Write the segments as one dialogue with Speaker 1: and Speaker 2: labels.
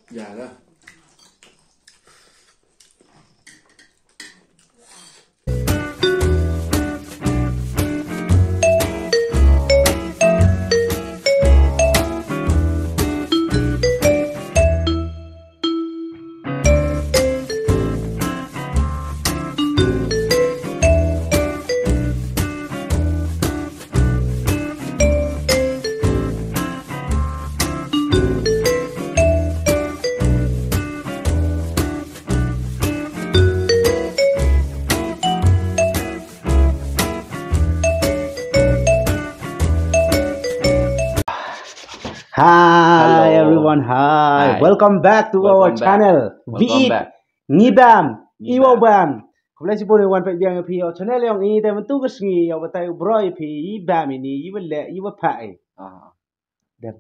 Speaker 1: Dạ đó.
Speaker 2: Hi
Speaker 1: Hello.
Speaker 2: everyone, hi.
Speaker 1: Hi.
Speaker 2: Welcome back to our
Speaker 1: Welcome back.
Speaker 2: channel.
Speaker 1: Welcome back.
Speaker 2: Ngibam,
Speaker 1: Ngibam.
Speaker 2: Iwabam. Kemudian si boleh wan pek biang pi our channel yang ini teman tu kesengi yang betai bro pi ibam ini iwale iwapai. Dem.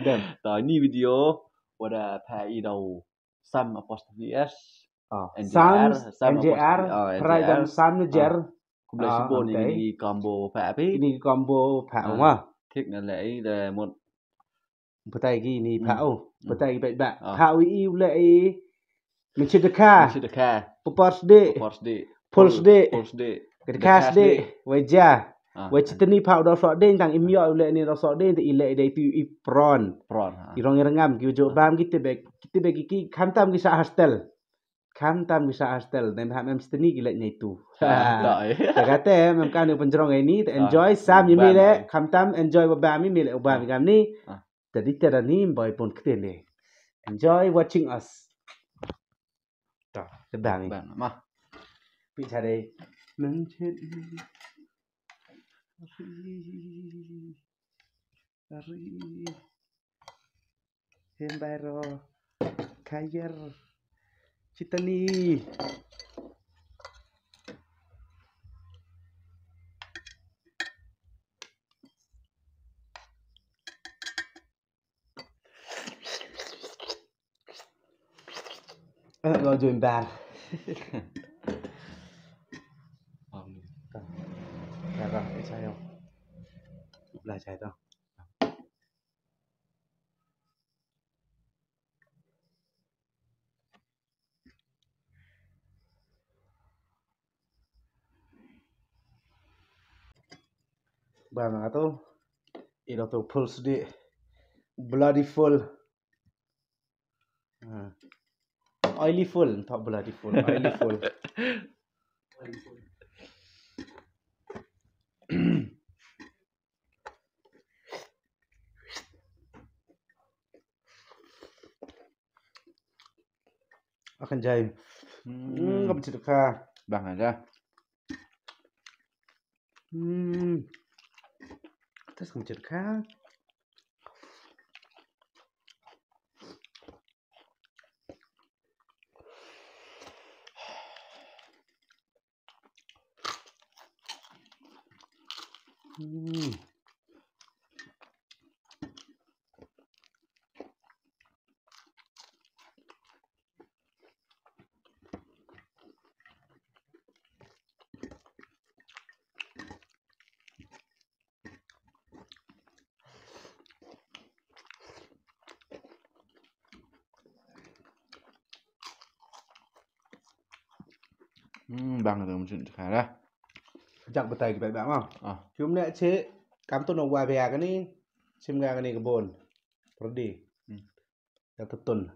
Speaker 2: Dem.
Speaker 1: Rồi ni video ada pai đầu Sam apostrophe S
Speaker 2: Sam
Speaker 1: Sam
Speaker 2: NJR Prajan Sam Njer.
Speaker 1: Kemudian si bon ini combo pai
Speaker 2: Ini combo pau
Speaker 1: thích là lẽ là một
Speaker 2: betai gini pau. Betai pek bak. Pau iwale mencedekah. Popors de. Pulse de. Kedekas de. Wajah. Wajitani pau do sok de tang imyo ule ni do sok de ile de tu ipron. Irong irengam ki jo bam kita bagi ki kantam ki sa hostel. Kantam ki sa hostel nem ha mem steni ki le nyaitu. Ta kata mem kan penjerong ini to enjoy sam yemi le kantam enjoy bam mi le bam gam ni. Jadi tiada ni boy pun ketene. Enjoy watching us. Tuh, sedang ni.
Speaker 1: Mah.
Speaker 2: Bicara Ari Hembaro Kayer Citani Lo join bar. Darah saya. Belajar tu. Bang tu, itu tu pulse di bloody full. Oily full, tak bloody full, oily full. Akan jahit. Enggak bercedekah.
Speaker 1: Bang aja.
Speaker 2: Terus bercedekah.
Speaker 1: Bang tu macam tu kan lah.
Speaker 2: Jak betai ke baik mau. Cuma nak cek kamu tu nak buat biar ni, simga ni kebun. Perdi. Dah tetun.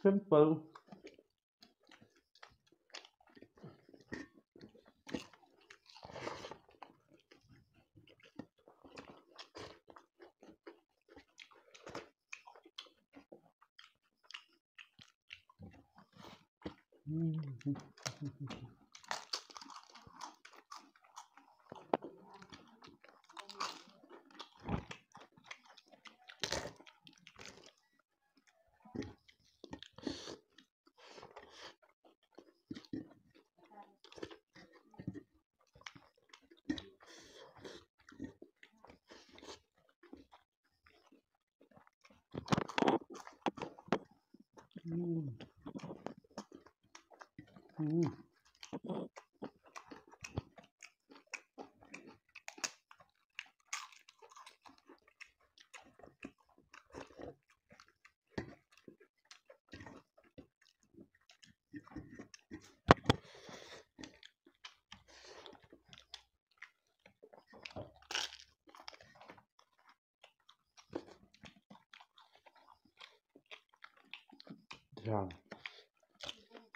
Speaker 2: Simple.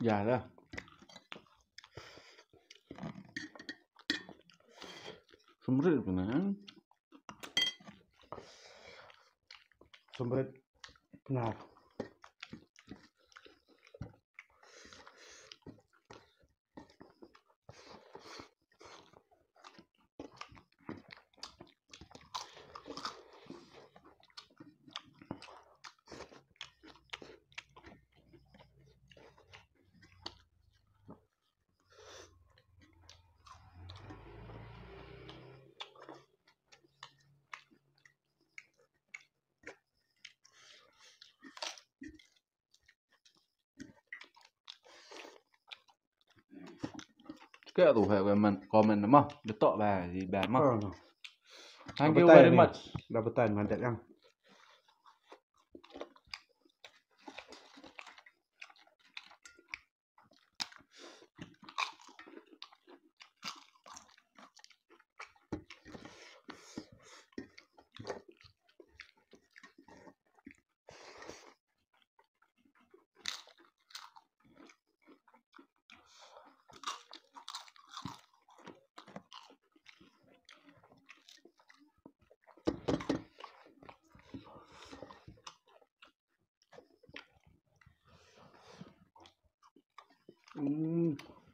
Speaker 1: Dài đó. Sumrit benar.
Speaker 2: Sumrit benar.
Speaker 1: Cái tủ hệ của mình comment đúng không? Được tọa bài gì bà mà. Thank you
Speaker 2: Dapat
Speaker 1: very
Speaker 2: ni.
Speaker 1: much.
Speaker 2: Dapat mantap yang.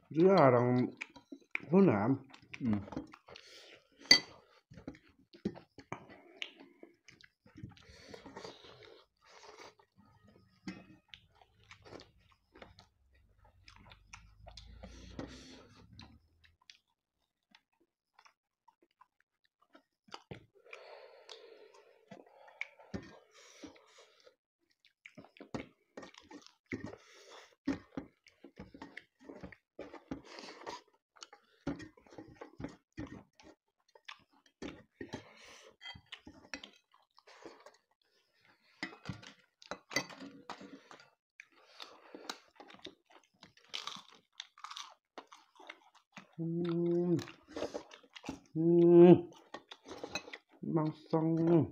Speaker 2: Jarang Hunam. Mangsang.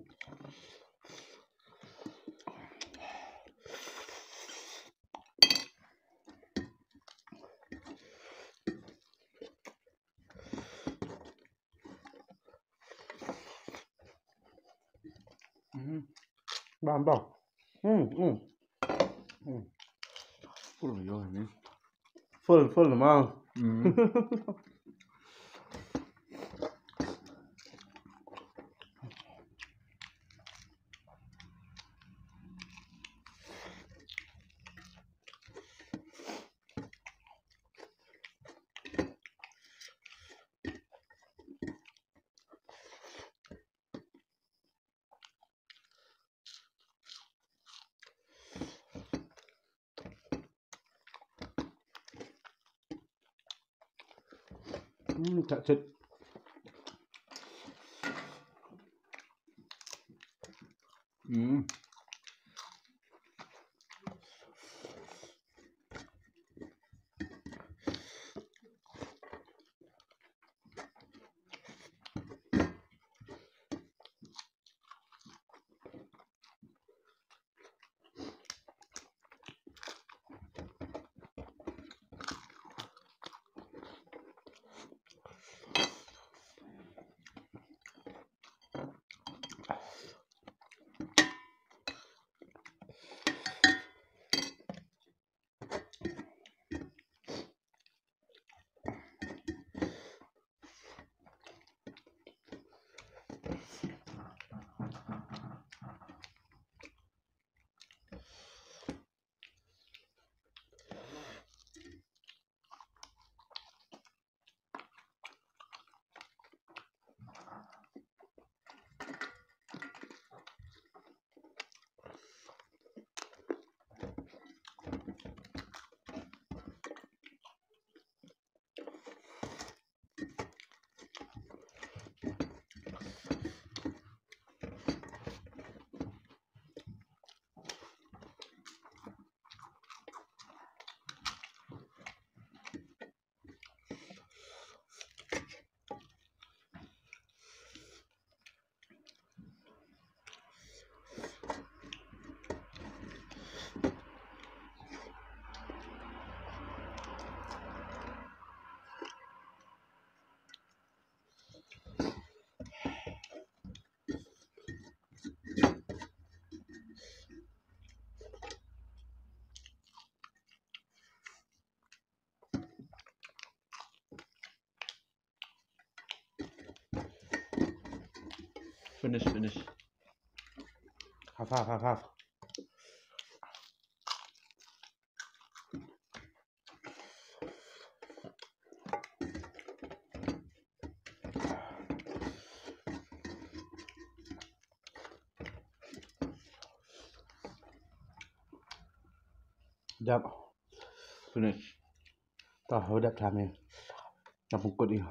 Speaker 2: Bambang.
Speaker 1: Full rồi ini.
Speaker 2: Full memang. Tak cet.
Speaker 1: Finish.
Speaker 2: Half. Dap.
Speaker 1: Finish.
Speaker 2: Tahu dap kami. Nak bungkut ni.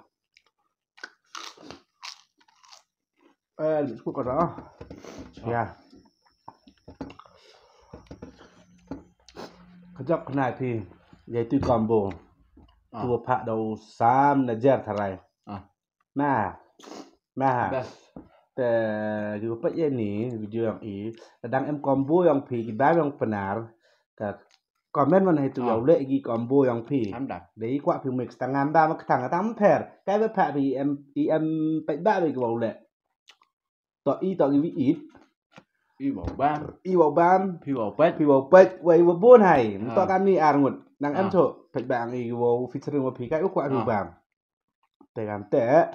Speaker 2: Bungkut dah. Ya. Kejap kena pi. Iaitu combo. Tua pak dau sam najar tharai. Nah.
Speaker 1: Best.
Speaker 2: Te juga pak ni video yang kadang em combo yang pi di bawah yang benar. Ka komen mana itu ya ulek gi combo yang pi. Dari kuat pi mix tangan ba mak tang tam per. Kai ba pak pi em pai ba bi ko ulek. To gi vi it.
Speaker 1: I vào bam.
Speaker 2: Pi vào pet quay vào buôn hay. To cam ni ar ngut. Nang em cho pai bang i wo featuring wa pi kai kuat pi bang. Te kan te.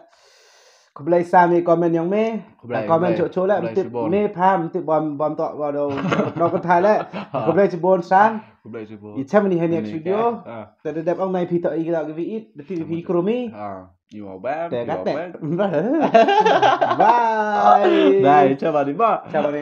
Speaker 2: Kau boleh sami komen yang me, komen cok lah, me paham, bom tok waduh, nak ketai lah, kau boleh cebon sang, Icam ni next video, tadi dapat orang main pita kita ke viit, tapi vi krumi,
Speaker 1: nhiều bam,
Speaker 2: bye,
Speaker 1: chào bạn đi.